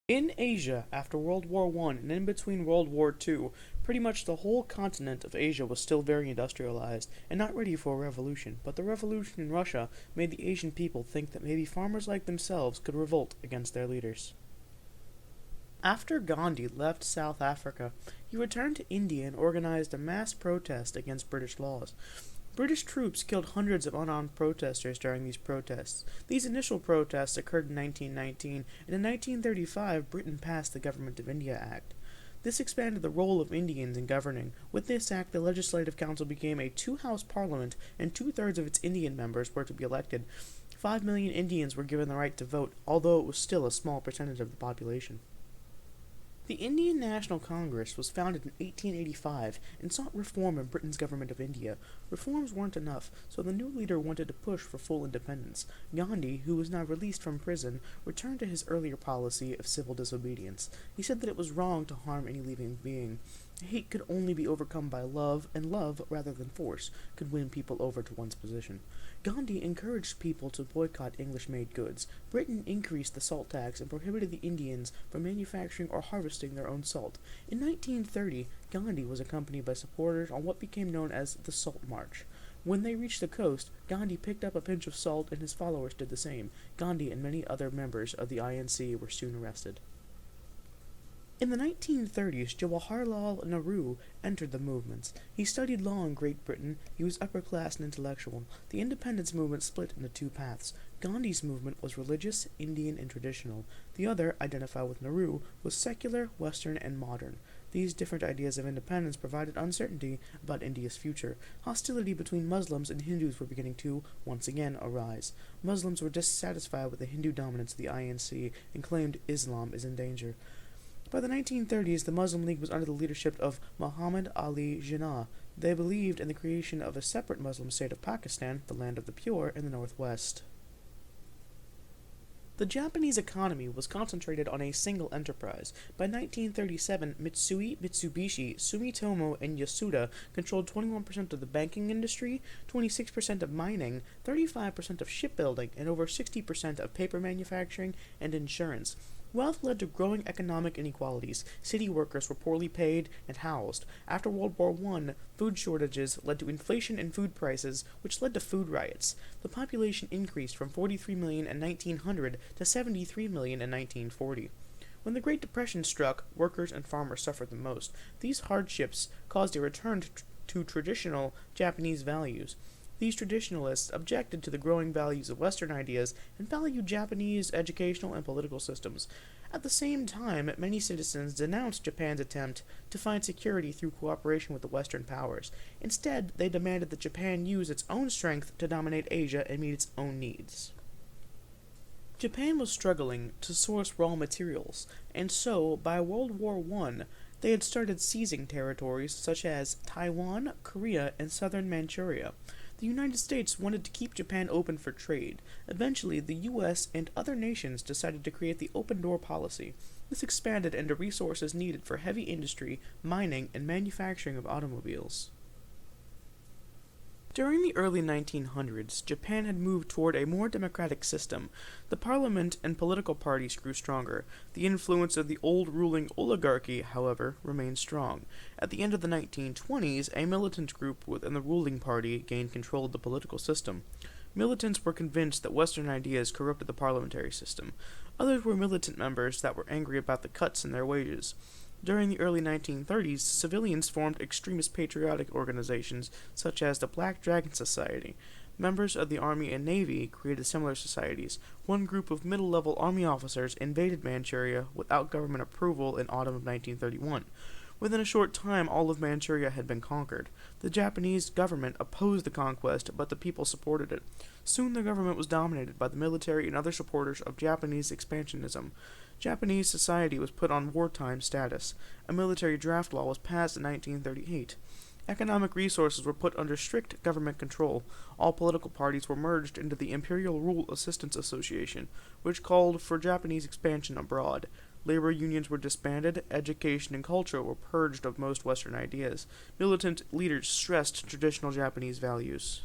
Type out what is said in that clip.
In Asia, after World War I and in between World War II, pretty much the whole continent of Asia was still very industrialized and not ready for a revolution, but the revolution in Russia made the Asian people think that maybe farmers like themselves could revolt against their leaders. After Gandhi left South Africa, he returned to India and organized a mass protest against British laws. British troops killed hundreds of unarmed protesters during these protests. These initial protests occurred in 1919, and in 1935 Britain passed the Government of India Act. This expanded the role of Indians in governing. With this act, the Legislative Council became a two-house parliament, and two-thirds of its Indian members were to be elected. 5 million Indians were given the right to vote, although it was still a small percentage of the population. The Indian National Congress was founded in 1885 and sought reform in Britain's Government of India. Reforms weren't enough, so the new leader wanted to push for full independence. Gandhi, who was now released from prison, returned to his earlier policy of civil disobedience. He said that it was wrong to harm any living being. Hate could only be overcome by love, and love, rather than force, could win people over to one's position. Gandhi encouraged people to boycott English-made goods. Britain increased the salt tax and prohibited the Indians from manufacturing or harvesting their own salt. In 1930, Gandhi was accompanied by supporters on what became known as the Salt March. When they reached the coast, Gandhi picked up a pinch of salt and his followers did the same. Gandhi and many other members of the INC were soon arrested. In the 1930s, Jawaharlal Nehru entered the movements. He studied law in Great Britain. He was upper class and intellectual. The independence movement split into two paths. Gandhi's movement was religious, Indian, and traditional. The other, identified with Nehru, was secular, Western, and modern. These different ideas of independence provided uncertainty about India's future. Hostility between Muslims and Hindus were beginning to, once again, arise. Muslims were dissatisfied with the Hindu dominance of the INC and claimed Islam is in danger. By the 1930s, the Muslim League was under the leadership of Muhammad Ali Jinnah. They believed in the creation of a separate Muslim state of Pakistan, the land of the pure, in the northwest. The Japanese economy was concentrated on a single enterprise. By 1937, Mitsui, Mitsubishi, Sumitomo, and Yasuda controlled 21% of the banking industry, 26% of mining, 35% of shipbuilding, and over 60% of paper manufacturing and insurance. Wealth led to growing economic inequalities. City workers were poorly paid and housed. After World War I, food shortages led to inflation in food prices, which led to food riots. The population increased from 43 million in 1900 to 73 million in 1940. When the Great Depression struck, workers and farmers suffered the most. These hardships caused a return to traditional Japanese values. These traditionalists objected to the growing values of Western ideas and valued Japanese educational and political systems. At the same time, many citizens denounced Japan's attempt to find security through cooperation with the Western powers. Instead, they demanded that Japan use its own strength to dominate Asia and meet its own needs. Japan was struggling to source raw materials, and so, by World War I, they had started seizing territories such as Taiwan, Korea, and southern Manchuria. The United States wanted to keep Japan open for trade. Eventually, the U.S. and other nations decided to create the open door policy. This expanded into resources needed for heavy industry, mining, and manufacturing of automobiles. During the early 1900s, Japan had moved toward a more democratic system. The parliament and political parties grew stronger. The influence of the old ruling oligarchy, however, remained strong. At the end of the 1920s, a militant group within the ruling party gained control of the political system. Militants were convinced that Western ideas corrupted the parliamentary system. Others were militant members that were angry about the cuts in their wages. During the early 1930s, civilians formed extremist patriotic organizations such as the Black Dragon Society. Members of the Army and Navy created similar societies. One group of middle-level Army officers invaded Manchuria without government approval in autumn of 1931. Within a short time, all of Manchuria had been conquered. The Japanese government opposed the conquest, but the people supported it. Soon the government was dominated by the military and other supporters of Japanese expansionism. Japanese society was put on wartime status. A military draft law was passed in 1938. Economic resources were put under strict government control. All political parties were merged into the Imperial Rule Assistance Association, which called for Japanese expansion abroad. Labor unions were disbanded, education and culture were purged of most Western ideas. Militant leaders stressed traditional Japanese values.